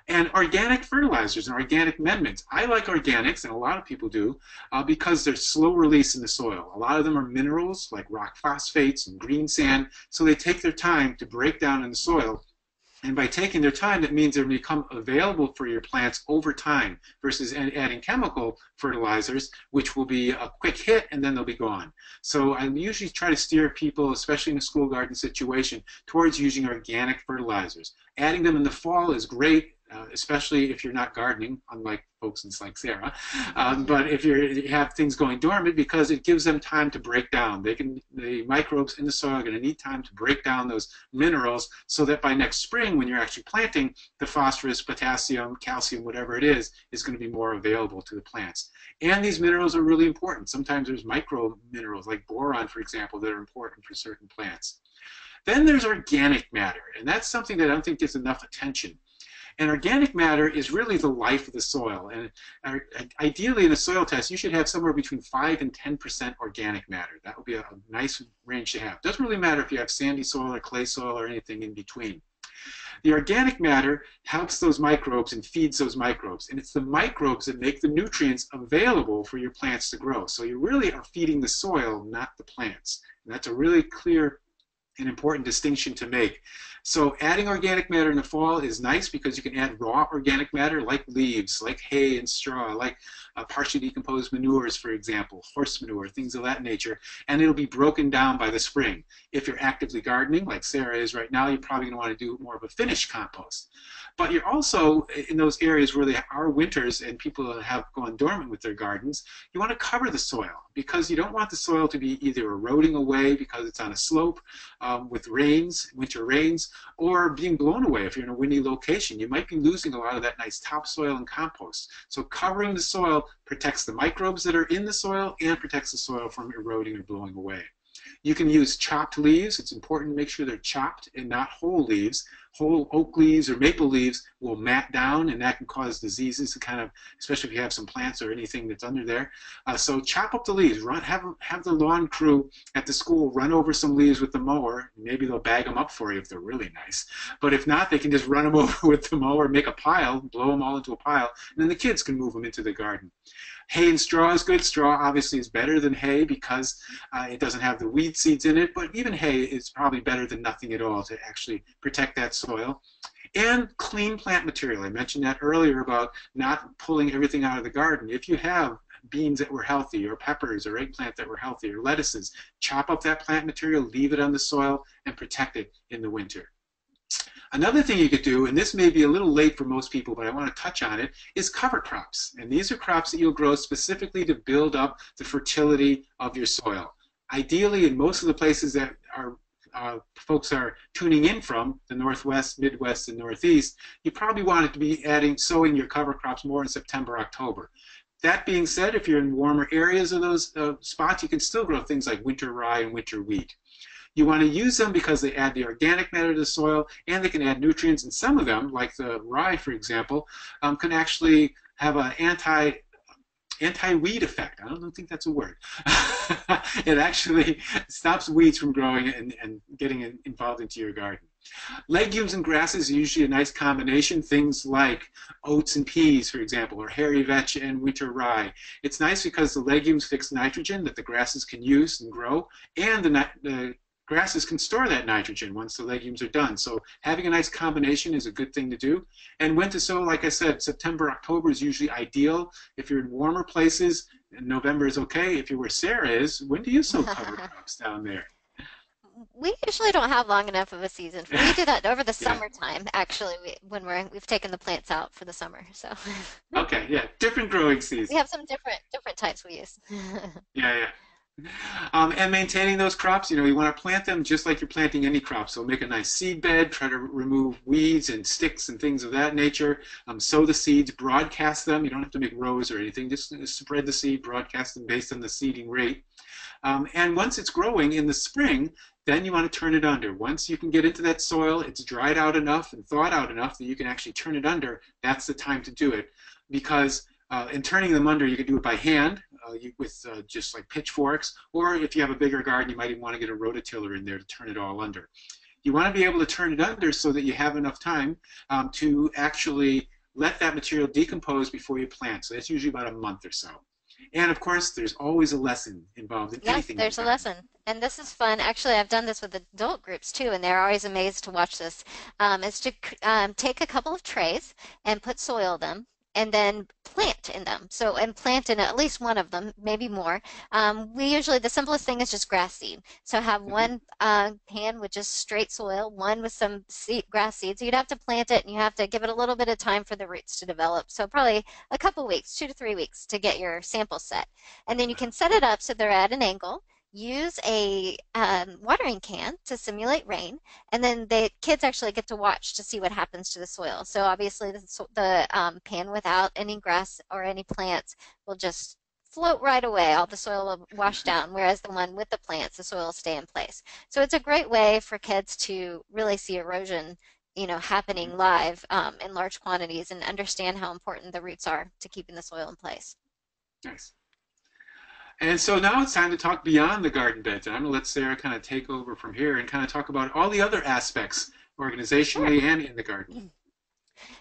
And organic fertilizers and organic amendments. I like organics, and a lot of people do, because they're slow release in the soil. A lot of them are minerals like rock phosphates and green sand, so they take their time to break down in the soil. And by taking their time, that means they become available for your plants over time versus adding chemical fertilizers, which will be a quick hit and then they'll be gone. So I usually try to steer people, especially in a school garden situation, towards using organic fertilizers. Adding them in the fall is great. Especially if you're not gardening, unlike folks like Sarah. But if you have things going dormant, because it gives them time to break down. The microbes in the soil are going to need time to break down those minerals so that by next spring, when you're actually planting, the phosphorus, potassium, calcium, whatever it is going to be more available to the plants. And these minerals are really important. Sometimes there's micro minerals like boron, for example, that are important for certain plants. Then there's organic matter, and that's something that I don't think gets enough attention. And organic matter is really the life of the soil. And ideally in a soil test, you should have somewhere between 5 and 10% organic matter. That would be a nice range to have. Doesn't really matter if you have sandy soil or clay soil or anything in between. The organic matter helps those microbes and feeds those microbes. And it's the microbes that make the nutrients available for your plants to grow. So you really are feeding the soil, not the plants. And that's a really clear an important distinction to make. So adding organic matter in the fall is nice because you can add raw organic matter like leaves, like hay and straw, like partially decomposed manures, for example, horse manure, things of that nature, and it'll be broken down by the spring. If you're actively gardening, like Sarah is right now, you're probably going to want to do more of a finished compost. But you're also, in those areas where there are winters and people have gone dormant with their gardens, you want to cover the soil because you don't want the soil to be either eroding away because it's on a slope with rains, winter rains, or being blown away if you're in a windy location. You might be losing a lot of that nice topsoil and compost. So covering the soil protects the microbes that are in the soil and protects the soil from eroding or blowing away. You can use chopped leaves. It's important to make sure they're chopped and not whole leaves. Whole oak leaves or maple leaves will mat down, and that can cause diseases to kind of, especially if you have some plants or anything that's under there. So chop up the leaves. Have the lawn crew at the school run over some leaves with the mower. Maybe they'll bag them up for you if they're really nice. But if not, they can just run them over with the mower, make a pile, blow them all into a pile, and then the kids can move them into the garden. Hay and straw is good. Straw obviously is better than hay because it doesn't have the weed seeds in it, but even hay is probably better than nothing at all to actually protect that soil. And clean plant material. I mentioned that earlier about not pulling everything out of the garden. If you have beans that were healthy, or peppers, or eggplant that were healthy, or lettuces, chop up that plant material, leave it on the soil, and protect it in the winter. Another thing you could do, and this may be a little late for most people, but I want to touch on it, is cover crops. And these are crops that you'll grow specifically to build up the fertility of your soil. Ideally, in most of the places that folks are tuning in from, the Northwest, Midwest, and Northeast, you probably want to be sowing your cover crops more in September, October. That being said, if you're in warmer areas of those spots, you can still grow things like winter rye and winter wheat. You want to use them because they add the organic matter to the soil and they can add nutrients, and some of them, like the rye for example, can actually have an anti-weed effect. I don't think that's a word. It actually stops weeds from growing and getting involved into your garden. Legumes and grasses are usually a nice combination, things like oats and peas, for example, or hairy vetch and winter rye. It's nice because the legumes fix nitrogen that the grasses can use and grow, and the grasses can store that nitrogen once the legumes are done. So having a nice combination is a good thing to do. And when to sow, like I said, September, October is usually ideal. If you're in warmer places, November is okay. If you're where Sarah is, when do you sow cover crops down there? We usually don't have long enough of a season. We do that over the Yeah. summertime, actually, when we've taken the plants out for the summer. So Okay, yeah, different growing we season. have some different types we use. Yeah, yeah. And maintaining those crops, you want to plant them just like you're planting any crop. So make a nice seed bed, try to remove weeds and sticks and things of that nature. Sow the seeds, broadcast them. You don't have to make rows or anything. Just spread the seed, broadcast them based on the seeding rate. And once it's growing in the spring, then you want to turn it under. Once you can get into that soil, it's dried out enough and thawed out enough that you can actually turn it under, that's the time to do it. Because in turning them under, you can do it by hand with just like pitchforks, or if you have a bigger garden, you might even want to get a rototiller in there to turn it all under. You want to be able to turn it under so that you have enough time to actually let that material decompose before you plant. So that's usually about a month or so. And of course, there's always a lesson involved in Yes, anything. there's a lesson. And this is fun. Actually, I've done this with adult groups too, and they're always amazed to watch this. Is to take a couple of trays and put soil in them, and then plant in them. So, and plant in at least one of them, maybe more. The simplest thing is just grass seed. So have one pan with just straight soil, one with some grass seed. So you'd have to plant it, and you have to give it a little bit of time for the roots to develop. So probably a couple weeks, 2 to 3 weeks to get your sample set. And then you can set it up so they're at an angle. Use a watering can to simulate rain, and then the kids actually get to watch to see what happens to the soil. So obviously the pan without any grass or any plants will just float right away. All the soil will wash down, whereas the one with the plants, the soil will stay in place. So it's a great way for kids to really see erosion, happening live in large quantities, and understand how important the roots are to keeping the soil in place. Nice. And so now it's time to talk beyond the garden beds. And I'm going to let Sarah kind of take over from here and kind of talk about all the other aspects organizationally and in the garden.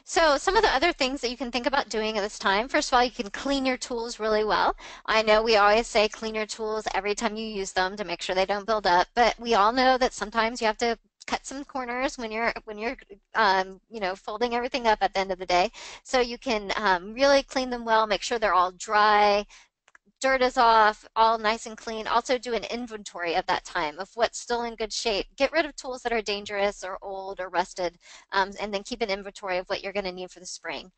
So some of the other things that you can think about doing at this time, first of all, you can clean your tools really well. I know we always say clean your tools every time you use them to make sure they don't build up, but we all know that sometimes you have to cut some corners when you're folding everything up at the end of the day. So you can really clean them well, make sure they're all dry, dirt is off, all nice and clean. Also do an inventory of that time of what's still in good shape. Get rid of tools that are dangerous or old or rusted, and then keep an inventory of what you're going to need for the spring.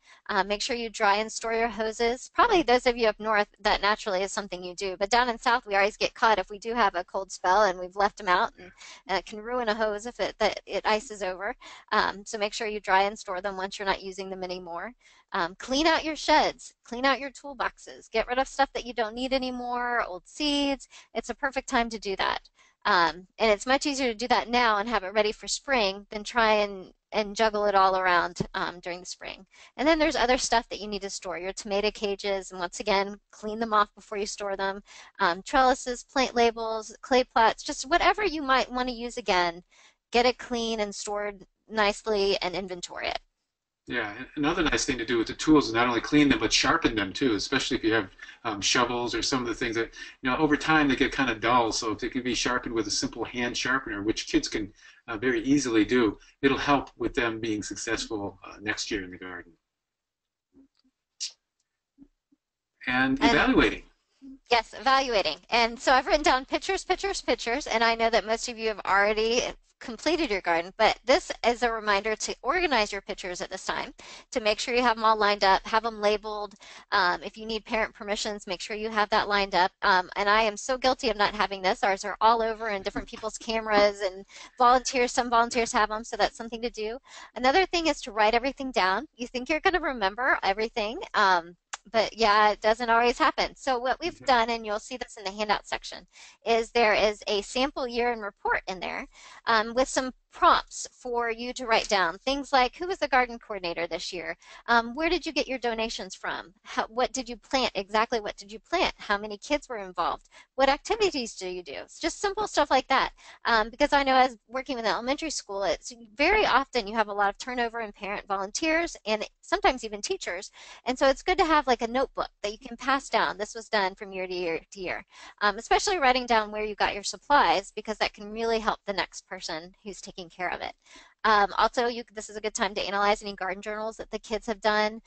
Make sure you dry and store your hoses. Probably those of you up north, that naturally is something you do, but down in south we always get caught if we do have a cold spell and we've left them out, and it can ruin a hose if it ices over. So make sure you dry and store them once you're not using them anymore. Clean out your sheds, clean out your toolboxes, get rid of stuff that you don't need anymore, old seeds. It's a perfect time to do that. And it's much easier to do that now and have it ready for spring than try and juggle it all around during the spring. And then there's other stuff that you need to store, your tomato cages, and once again, clean them off before you store them. Trellises, plant labels, clay plots, just whatever you might want to use again, get it clean and stored nicely and inventory it. Yeah, another nice thing to do with the tools is not only clean them but sharpen them too, especially if you have shovels or some of the things that, over time they get kind of dull. So if they can be sharpened with a simple hand sharpener, which kids can very easily do, it'll help with them being successful next year in the garden. And evaluating. Yes, evaluating. And so I've written down pictures, pictures, pictures, and I know that most of you have already completed your garden, but this is a reminder to organize your pictures at this time, to make sure you have them all lined up, have them labeled. If you need parent permissions, make sure you have that lined up. And I am so guilty of not having this. Ours are all over in different people's cameras, and some volunteers have them, so that's something to do. Another thing is to write everything down. You think you're going to remember everything, but yeah, it doesn't always happen. So what we've done, and you'll see this in the handout section, is there is a sample year in report in there with some prompts for you to write down. Things like, who was the garden coordinator this year? Where did you get your donations from? What did you plant? Exactly what did you plant? How many kids were involved? What activities do you do? It's just simple stuff like that. Because I know as working with elementary school, it's very often you have a lot of turnover in parent volunteers and sometimes even teachers. And so it's good to have like a notebook that you can pass down. This was done from year to year to year. Especially writing down where you got your supplies, because that can really help the next person who's taking care of it. Also, this is a good time to analyze any garden journals that the kids have done.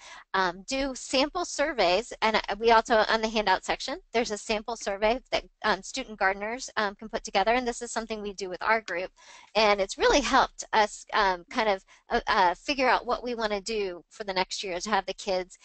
Do sample surveys, and we also, on the handout section, there's a sample survey that student gardeners can put together, and this is something we do with our group, and it's really helped us kind of figure out what we want to do for the next year, to have the kids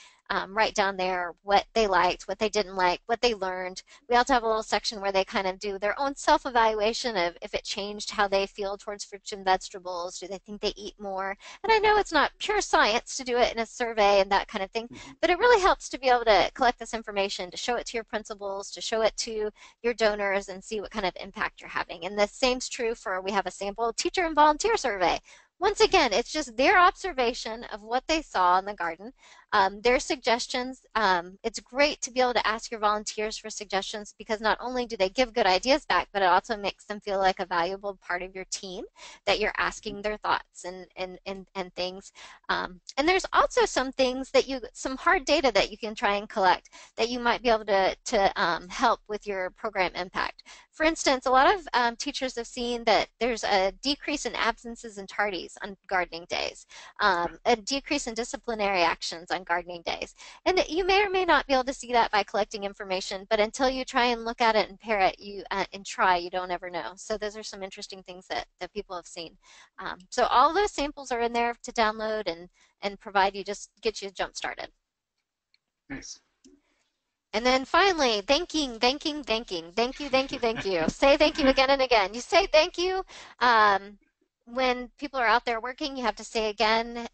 write down there what they liked, what they didn't like, what they learned. We also have a little section where they kind of do their own self-evaluation of if it changed how they feel towards fruits and vegetables. Do they think they eat more? And I know it's not pure science to do it in a survey and that kind of thing, but it really helps to be able to collect this information, to show it to your principals, to show it to your donors, and see what kind of impact you're having. And the same's true for, we have a sample teacher and volunteer survey. Once again, it's just their observation of what they saw in the garden, their suggestions. It's great to be able to ask your volunteers for suggestions, because not only do they give good ideas back, but it also makes them feel like a valuable part of your team, that you're asking their thoughts and things. And there's also some things that some hard data that you can try and collect that you might be able to help with your program impact. For instance, a lot of teachers have seen that there's a decrease in absences and tardies on gardening days, a decrease in disciplinary actions on gardening days. And you may or may not be able to see that by collecting information, but until you try and look at it and pair it, and try, you don't ever know. So those are some interesting things that people have seen. So all those samples are in there to download and provide you, just get you jump started. Nice. And then finally, thanking. Thank you, thank you, thank you. Say thank you again and again. You say thank you when people are out there working. You have to say again.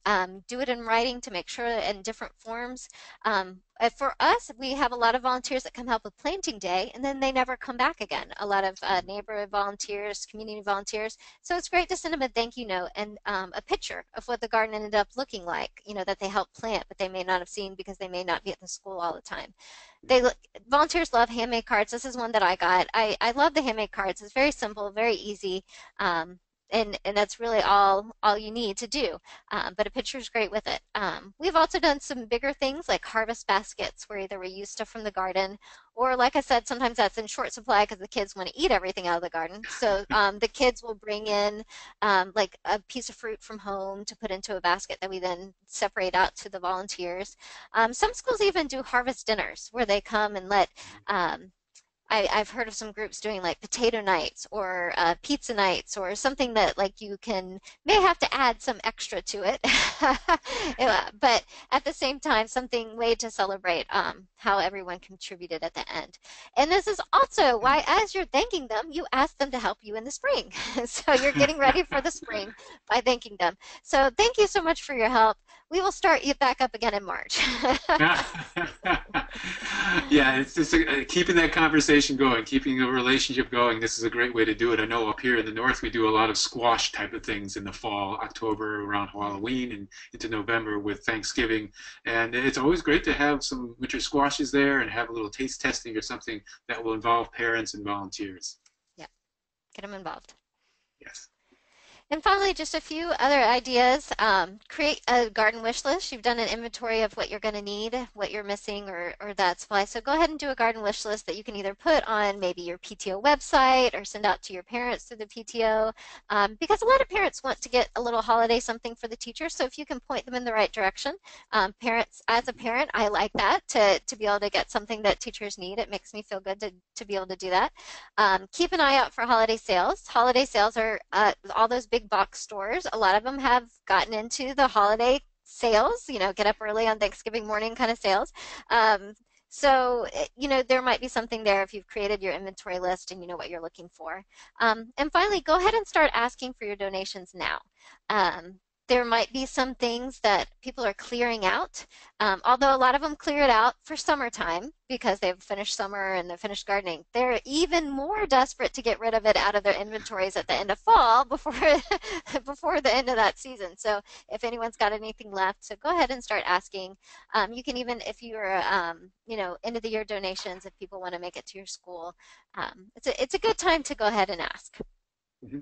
Do it in writing to make sure, in different forms. For us, we have a lot of volunteers that come help with planting day, and then they never come back again. A lot of neighborhood volunteers, community volunteers. So it's great to send them a thank you note and a picture of what the garden ended up looking like, that they helped plant, but they may not have seen because they may not be at the school all the time. Volunteers love handmade cards. This is one that I got. I love the handmade cards. It's very simple, very easy. and that's really all you need to do. But a picture is great with it. We've also done some bigger things like harvest baskets, where either we use stuff from the garden, or like I said, sometimes that's in short supply because the kids want to eat everything out of the garden. So the kids will bring in like a piece of fruit from home to put into a basket that we then separate out to the volunteers. Some schools even do harvest dinners where they come and let I've heard of some groups doing like potato nights or pizza nights or something that like you may have to add some extra to it, but at the same time, something way to celebrate how everyone contributed at the end. And this is also why, as you're thanking them, you ask them to help you in the spring. So you're getting ready for the spring by thanking them. So thank you so much for your help. We will start you back up again in March. Yeah, it's just keeping that conversation going, keeping a relationship going. This is a great way to do it. I know up here in the north we do a lot of squash type of things in the fall, October around Halloween and into November with Thanksgiving. And it's always great to have some winter squashes there and have a little taste testing or something that will involve parents and volunteers. Yeah, get them involved. Yes. And finally, just a few other ideas. Create a garden wish list. You've done an inventory of what you're going to need, what you're missing, or that supply. So go ahead and do a garden wish list that you can either put on maybe your PTO website or send out to your parents through the PTO, because a lot of parents want to get a little holiday something for the teachers. So if you can point them in the right direction, parents, as a parent, I like that to be able to get something that teachers need. It makes me feel good to be able to do that. Keep an eye out for holiday sales. Holiday sales are all those big box stores. A lot of them have gotten into the holiday sales, get up early on Thanksgiving morning kind of sales. So, there might be something there if you've created your inventory list and you know what you're looking for. And finally, go ahead and start asking for your donations now. There might be some things that people are clearing out, although a lot of them clear it out for summertime because they've finished summer and they're finished gardening. They're even more desperate to get rid of it out of their inventories at the end of fall before the end of that season. So if anyone's got anything left, so go ahead and start asking. You can even, if you're, end of the year donations, if people want to make it to your school, it's a good time to go ahead and ask. Mm-hmm.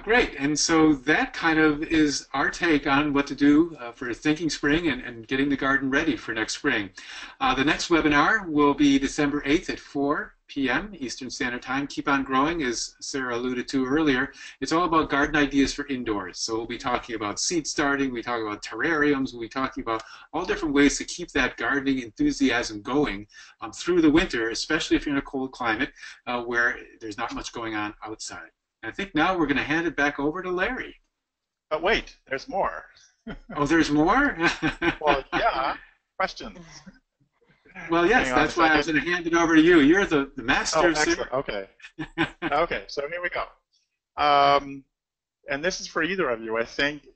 Great, and so that kind of is our take on what to do for thinking spring and getting the garden ready for next spring. The next webinar will be December 8th at 4 p.m. Eastern Standard Time. Keep on Growing, as Sarah alluded to earlier. It's all about garden ideas for indoors. So we'll be talking about seed starting, we talk about terrariums, we'll be talking about all different ways to keep that gardening enthusiasm going through the winter, especially if you're in a cold climate where there's not much going on outside. I think now we're going to hand it back over to Larry. But wait, there's more. Oh, there's more? Well, yeah, questions. Well, yes, that's why I was going to hand it over to you. You're the master. Oh, excellent. Okay. Okay, so here we go. And this is for either of you, I think.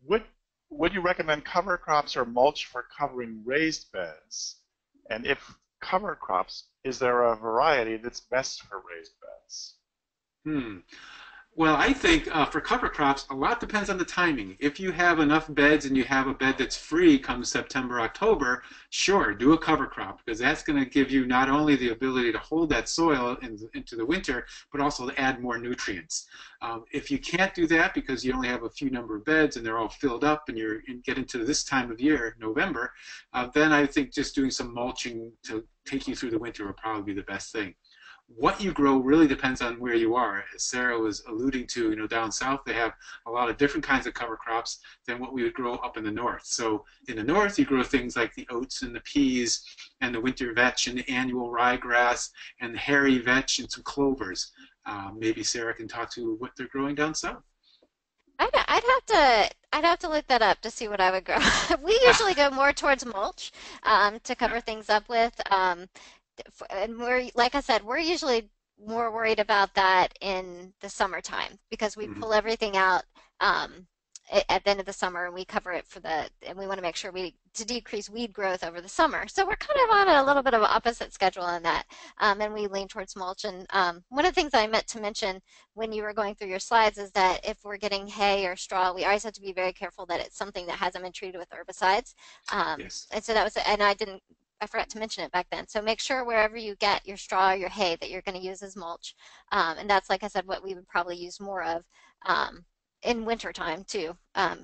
Would you recommend cover crops or mulch for covering raised beds? And if cover crops, is there a variety that's best for raised beds? Well, I think for cover crops, a lot depends on the timing. If you have enough beds and you have a bed that's free come September, October, sure, do a cover crop, because that's going to give you not only the ability to hold that soil into the winter, but also to add more nutrients. If you can't do that because you only have a few number of beds and they're all filled up and you're getting to this time of year, November, then I think just doing some mulching to take you through the winter will probably be the best thing. What you grow really depends on where you are. As Sarah was alluding to, down south they have a lot of different kinds of cover crops than what we would grow up in the north. So in the north you grow things like the oats and the peas and the winter vetch and the annual ryegrass and the hairy vetch and some clovers. Maybe Sarah can talk to what they're growing down south. I'd have to look that up to see what I would grow. We usually go more towards mulch to cover things up with. And like I said, we're usually more worried about that in the summertime because we pull everything out at the end of the summer and we cover it and we want to make sure to decrease weed growth over the summer. So we're kind of on a little bit of an opposite schedule on that, and we lean towards mulch. And one of the things I meant to mention when you were going through your slides is that if we're getting hay or straw, we always have to be very careful that it's something that hasn't been treated with herbicides. Yes. And so and I didn't I forgot to mention it back then. So make sure wherever you get your straw or your hay that you're going to use as mulch. And that's, like I said, what we would probably use more of in winter time too,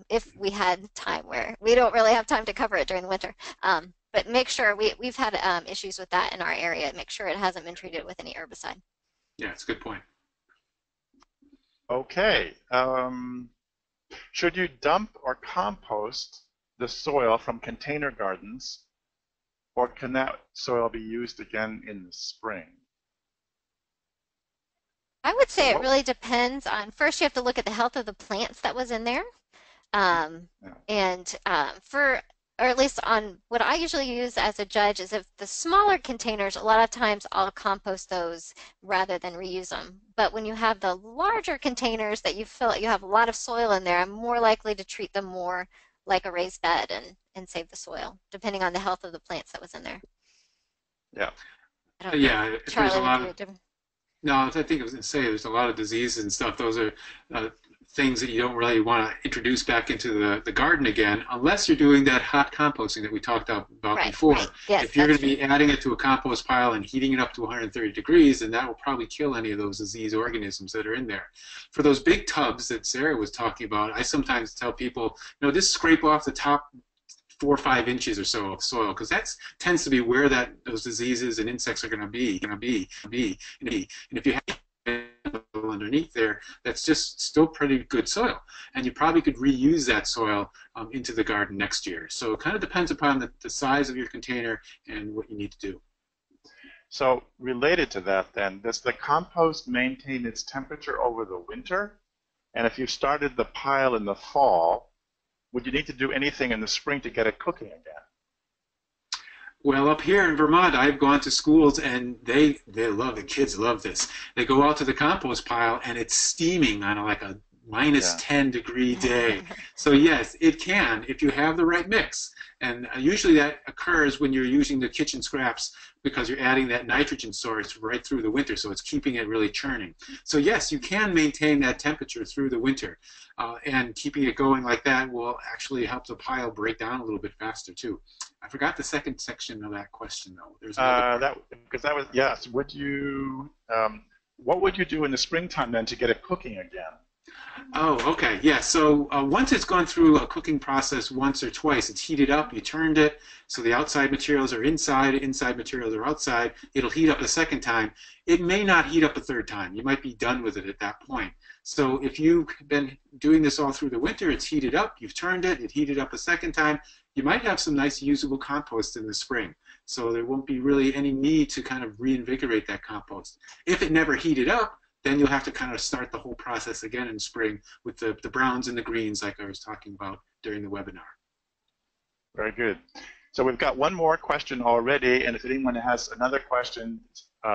if we had time, where we don't really have time to cover it during the winter. But make sure we've had issues with that in our area. Make sure it hasn't been treated with any herbicide. Yeah, it's a good point. Okay. Should you dump or compost the soil from container gardens, or can that soil be used again in the spring? I would say it really depends on, first you have to look at the health of the plants that was in there. And or at least on what I usually use as a judge is, if the smaller containers, a lot of times I'll compost those rather than reuse them. But when you have the larger containers that you feel you have a lot of soil in there, I'm more likely to treat them more like a raised bed and save the soil, depending on the health of the plants that was in there. Yeah. Yeah, Charlie, there's a lot of, no, I think I was going to say there's a lot of diseases and stuff. Those are things that you don't really want to introduce back into the garden again, unless you're doing that hot composting that we talked about before. Right. Yes, if you're going to be adding it to a compost pile and heating it up to 130 degrees, then that will probably kill any of those disease organisms that are in there. For those big tubs that Sarah was talking about, I sometimes tell people, just scrape off the top 4 or 5 inches or so of soil, because that tends to be where those diseases and insects are going to be. And if you have underneath there, that's just still pretty good soil, and you probably could reuse that soil into the garden next year. So it kind of depends upon the size of your container and what you need to do. So related to that then, does the compost maintain its temperature over the winter? And if you started the pile in the fall, would you need to do anything in the spring to get it cooking again? Well, up here in Vermont, I've gone to schools, and they love, the kids love this. They go out to the compost pile, and it's steaming on like a minus 10 degree day. So yes, it can if you have the right mix. And usually that occurs when you're using the kitchen scraps, because you're adding that nitrogen source right through the winter, so it's keeping it really churning. So yes, you can maintain that temperature through the winter, and keeping it going like that will actually help the pile break down a little bit faster too. I forgot the second section of that question though. There's because that was, yes. Would you, what would you do in the springtime then to get it cooking again? Oh, okay, yeah. So once it's gone through a cooking process once or twice, it's heated up, you turned it, so the outside materials are inside materials are outside, it'll heat up the second time. It may not heat up a third time. You might be done with it at that point. So if you've been doing this all through the winter, it's heated up, you've turned it, it heated up a second time, you might have some nice usable compost in the spring. So there won't be really any need to kind of reinvigorate that compost. If it never heated up, then you'll have to kind of start the whole process again in spring with the browns and the greens like I was talking about during the webinar. Very good. So we've got one more question already, and if anyone has another question,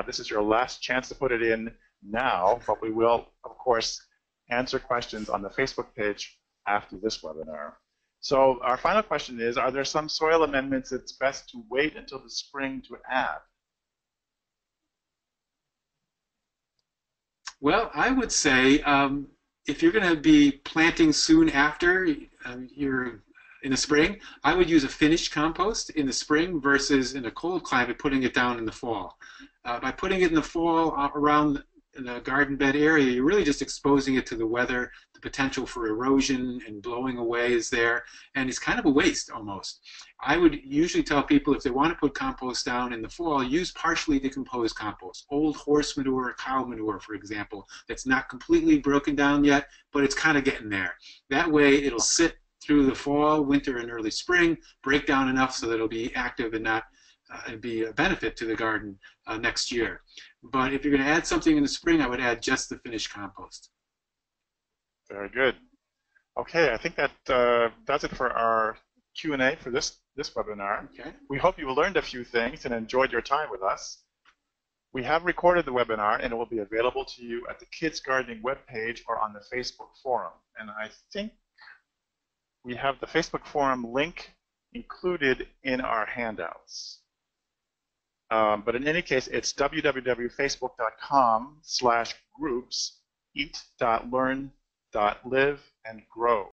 this is your last chance to put it in now, but we will, of course, answer questions on the Facebook page after this webinar. So our final question is, are there some soil amendments it's best to wait until the spring to add? Well, I would say if you're going to be planting soon after you're in the spring, I would use a finished compost in the spring versus in a cold climate putting it down in the fall. By putting it in the fall around the garden bed area, you're really just exposing it to the weather. The potential for erosion and blowing away is there, and it's kind of a waste almost. I would usually tell people, if they want to put compost down in the fall, use partially decomposed compost. Old horse manure, cow manure, for example, that's not completely broken down yet, but it's kind of getting there. That way it'll sit through the fall, winter, and early spring, break down enough so that it'll be active and not be a benefit to the garden next year. But if you're going to add something in the spring, I would add just the finished compost. Very good. Okay, I think that that's it for our Q&A for this webinar. Okay. We hope you learned a few things and enjoyed your time with us. We have recorded the webinar, and it will be available to you at the Kids Gardening webpage or on the Facebook forum. And I think we have the Facebook forum link included in our handouts. But in any case, it's www.facebook.com/groups eat.learn.live and grow.